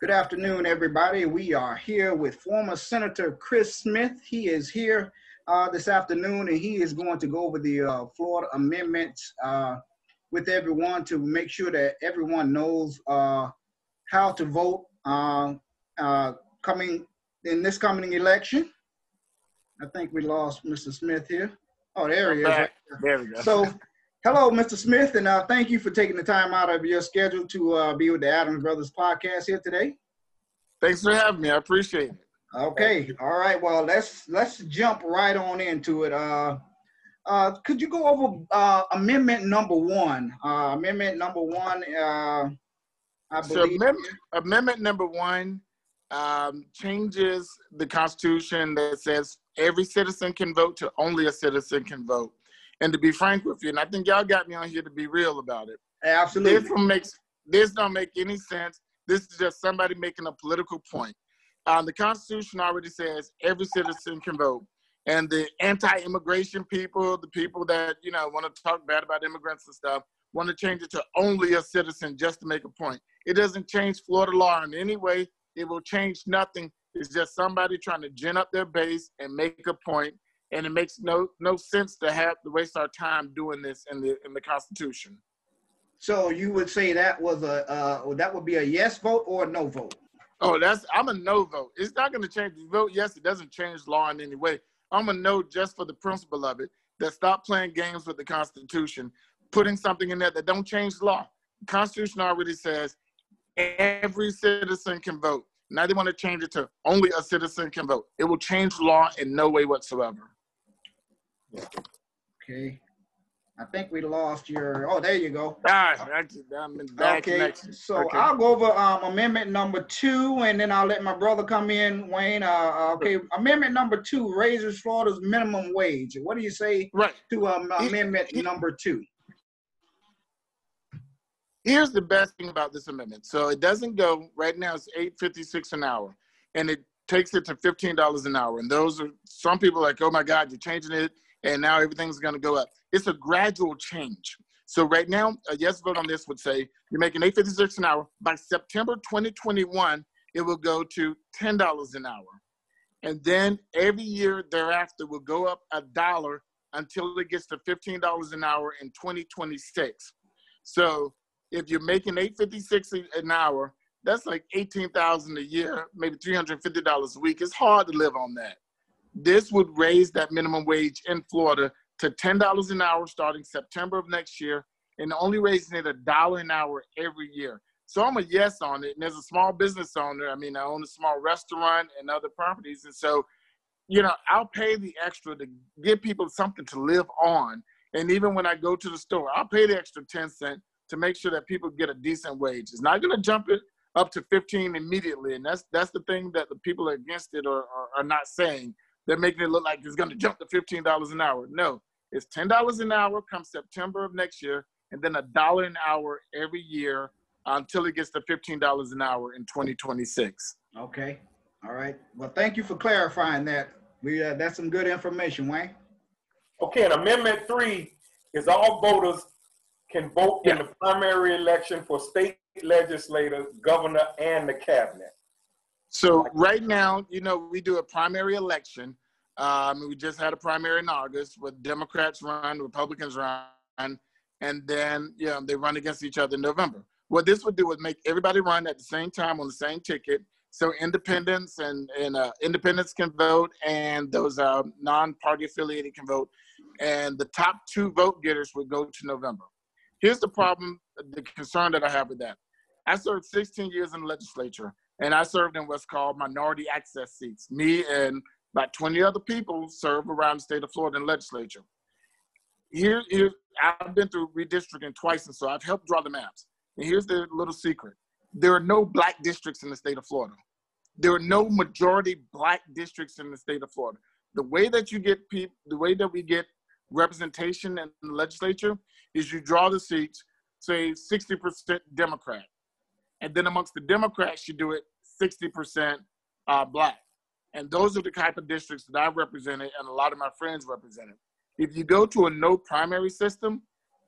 Good afternoon, everybody. We are here with former Senator Chris Smith. He is here this afternoon, and he is going to go over the Florida amendments with everyone to make sure that everyone knows how to vote coming in this coming election. I think we lost Mr. Smith here. Oh, there he is. Right there we go. So, hello, Mr. Smith, and thank you for taking the time out of your schedule to be with the Adams Brothers podcast here today. Thanks for having me. I appreciate it. Okay. All right. Well, let's jump right on into it. Could you go over amendment number one? Amendment number one, I believe. So amendment number one changes the Constitution that says every citizen can vote to only a citizen can vote. And to be frank with you, and I think y'all got me on here to be real about it. Absolutely. This don't make any sense. This is just somebody making a political point. The Constitution already says every citizen can vote. And the anti-immigration people, the people that, want to talk bad about immigrants and stuff, want to change it to only a citizen just to make a point. It doesn't change Florida law in any way. It will change nothing. It's just somebody trying to gin up their base and make a point. And it makes no sense to have to waste our time doing this in the Constitution. So you would say that was that would be a yes vote or a no vote? Oh, I'm a no vote. It's not going to change the vote. Yes, it doesn't change law in any way. I'm a no just for the principle of it. That stop playing games with the Constitution, putting something in there that don't change the law. The Constitution already says every citizen can vote. Now they want to change it to only a citizen can vote. It will change law in no way whatsoever. Okay. I think we lost your, oh, there you go. I'm in bad connection. So okay. I'll go over amendment number 2, and then I'll let my brother come in, Wayne. Okay, amendment number 2 raises Florida's minimum wage. What do you say to amendment number 2? Here's the best thing about this amendment. So it doesn't go, right now it's $8.56 an hour, and it takes it to $15 an hour. And those are, some people are like, oh my God, you're changing it, and now everything's gonna go up. It's a gradual change. So right now, a yes vote on this would say you're making $8.56 an hour. By September 2021, it will go to $10 an hour. And then every year thereafter will go up $1 until it gets to $15 an hour in 2026. So if you're making $8.56 an hour, that's like $18,000 a year, maybe $350 a week. It's hard to live on that. This would raise that minimum wage in Florida to $10 an hour starting September of next year, and only raising it $1 an hour every year. So I'm a yes on it. And as a small business owner, I own a small restaurant and other properties. And so, I'll pay the extra to give people something to live on. And even when I go to the store, I'll pay the extra 10 cents to make sure that people get a decent wage. It's not going to jump it up to 15 immediately. And that's the thing that the people against it are not saying. They're making it look like it's going to jump to $15 an hour. No, it's $10 an hour come September of next year, and then $1 an hour every year until it gets to $15 an hour in 2026. Okay. All right. Well, thank you for clarifying that. That's some good information, Wayne. Okay, and Amendment 3 is all voters can vote in the primary election for state legislators, governor, and the cabinet. So right now, we do a primary election. We just had a primary in August where Democrats run, Republicans run, and then they run against each other in November. What this would do is make everybody run at the same time on the same ticket. So independents and independents can vote, and those non-party affiliated can vote. And the top 2 vote getters would go to November. Here's the problem, the concern that I have with that. I served 16 years in the legislature, and I served in what's called minority access seats. Me and about 20 other people serve around the state of Florida in the legislature. Here, I've been through redistricting twice, and so I've helped draw the maps. And here's the little secret. There are no black districts in the state of Florida. There are no majority black districts in the state of Florida. The way that we get representation in the legislature is you draw the seats, say 60% Democrat. And then amongst the Democrats, you do it 60% black. And those are the type of districts that I represented and a lot of my friends represented. If you go to a no primary system,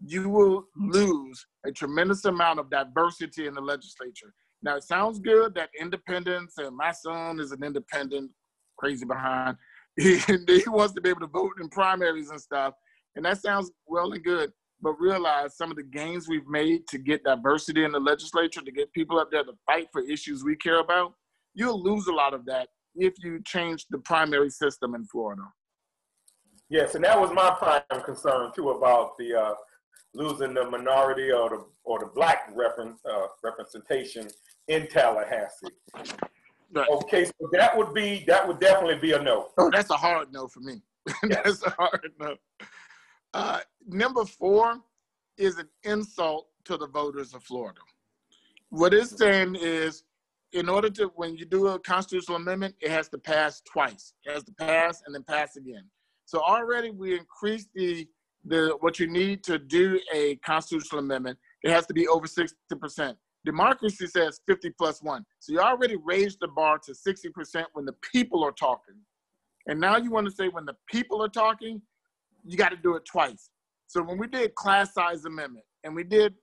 you will lose a tremendous amount of diversity in the legislature. Now, it sounds good that independents, and my son is an independent, crazy behind. He wants to be able to vote in primaries and stuff. And that sounds well and good. But realize some of the gains we've made to get diversity in the legislature, to get people up there to fight for issues we care about, you'll lose a lot of that if you change the primary system in Florida. Yes, and that was my prime concern too about the losing the minority or the black representation in Tallahassee. Right. Okay, so that would definitely be a no. Oh, that's a hard no for me. Yes. That's a hard no. Number 4 is an insult to the voters of Florida. What it's saying is, in order to, when you do a constitutional amendment, it has to pass twice. It has to pass and then pass again. So already we increased the what you need to do a constitutional amendment. It has to be over 60%. Democracy says 50 plus 1. So you already raised the bar to 60% when the people are talking. And now you want to say when the people are talking, you got to do it twice. So when we did class size amendment and we did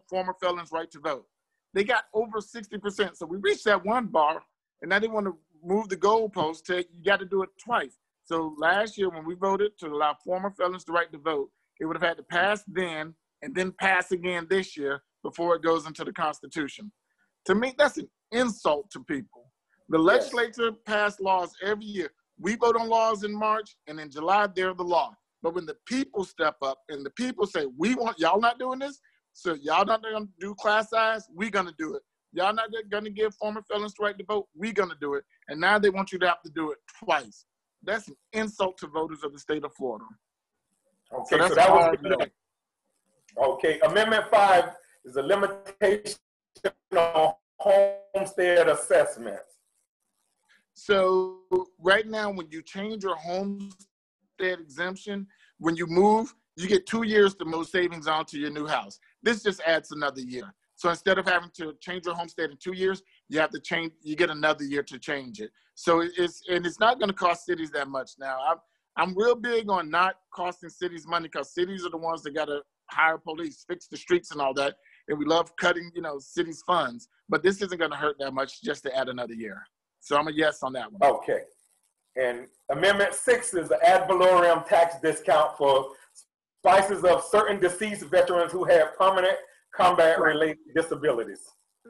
former felons' right to vote, they got over 60%. So we reached that one bar, and now they want to move the goalpost to you got to do it twice. So last year when we voted to allow former felons the right to vote, it would have had to pass then and then pass again this year before it goes into the Constitution. To me, that's an insult to people. The legislature passed laws every year. We vote on laws in March, and in July, they're the law. But when the people step up and the people say, we want, y'all not doing this, so y'all not going to do class size, we're going to do it. Y'all not going to give former felons the right to vote, we're going to do it. And now they want you to have to do it twice. That's an insult to voters of the state of Florida. Okay, so that was okay. Amendment 5 is a limitation on homestead assessments. So right now, when you change your homestead exemption, when you move, you get 2 years to move savings onto your new house. This just adds another year. So instead of having to change your homestead in 2 years, you have to change, you get another year to change it. So it's not going to cost cities that much now. I'm real big on not costing cities money because cities are the ones that got to hire police, fix the streets and all that. And we love cutting, cities' funds. But this isn't going to hurt that much just to add another year. So I'm a yes on that one. Okay. And Amendment 6 is the ad valorem tax discount for spouses of certain deceased veterans who have permanent combat-related disabilities.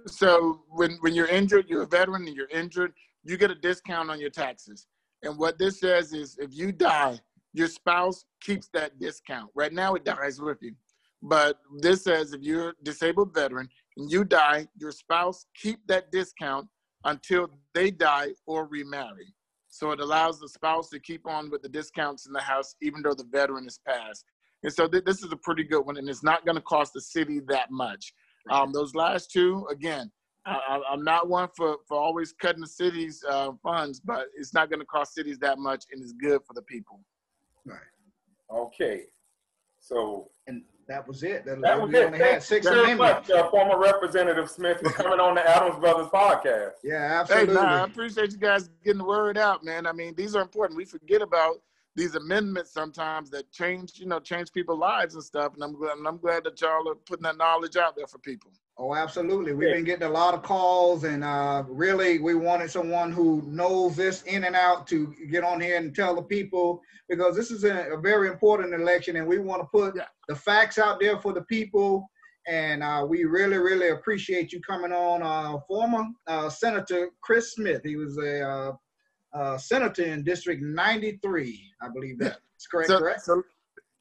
So when you're injured, you're a veteran and you're injured, you get a discount on your taxes. And what this says is if you die, your spouse keeps that discount. Right now it dies with you. But this says if you're a disabled veteran and you die, your spouse keep that discount until they die or remarry. So it allows the spouse to keep on with the discounts in the house even though the veteran is passed. And so this is a pretty good one, and it's not going to cost the city that much. Those last two, again, I'm not one for always cutting the city's funds, but it's not going to cost cities that much, and it's good for the people. Right. Okay. So. And that was it. That was we it. only had 6 very amendments. much, former Representative Smith, for coming on the Adams Brothers podcast. Yeah, absolutely. Hey, I appreciate you guys getting the word out, man. I mean, these are important. We forget about these amendments sometimes that change people's lives and stuff. And I'm glad that y'all are putting that knowledge out there for people. Oh, absolutely. We've been getting a lot of calls, and really we wanted someone who knows this in and out to get on here and tell the people, because this is a very important election, and we want to put the facts out there for the people. And we really, really appreciate you coming on. Former Senator Chris Smith, he was a senator in District 93, I believe that's correct? So,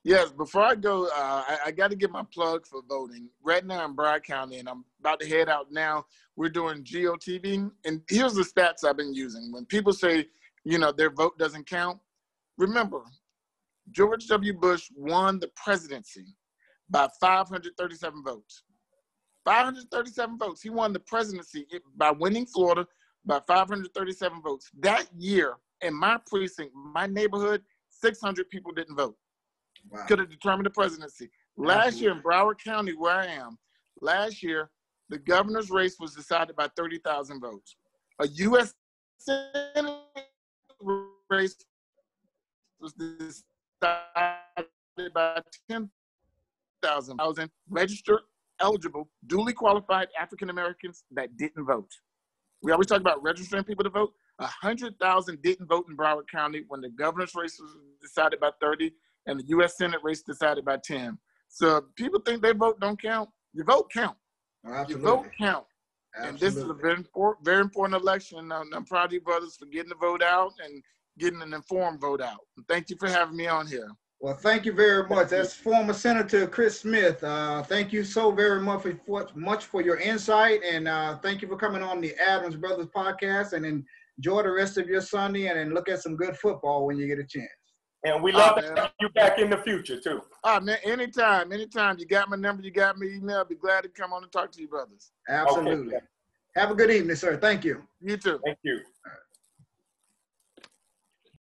yes, before I go, I got to get my plug for voting. Right now in Broward County, and I'm about to head out now, we're doing GOTV. And here's the stats I've been using. When people say, their vote doesn't count, remember, George W. Bush won the presidency by 537 votes. 537 votes. He won the presidency by winning Florida by 537 votes. That year, in my precinct, my neighborhood, 600 people didn't vote. Wow. Could have determined the presidency. Last year in Broward County, where I am, last year, the governor's race was decided by 30,000 votes. A U.S. Senate race was decided by 10,000 registered eligible, duly qualified African Americans that didn't vote. We always talk about registering people to vote. 100,000 didn't vote in Broward County when the governor's race was decided by 30 and the U.S. Senate race decided by 10. So people think their vote don't count. Your vote count. Absolutely. Your vote count. Absolutely. And this is a very important election. I'm proud of you brothers for getting the vote out and getting an informed vote out. And thank you for having me on here. Well, thank you very much. That's former Senator Chris Smith. Thank you so very much for your insight, and thank you for coming on the Adams Brothers podcast. And enjoy the rest of your Sunday, and look at some good football when you get a chance. And we love to have you back in the future too. Man, anytime. You got my number, you got my email. I'll be glad to come on and talk to you brothers. Absolutely. Okay. Have a good evening, sir. Thank you. You too. Thank you. All right.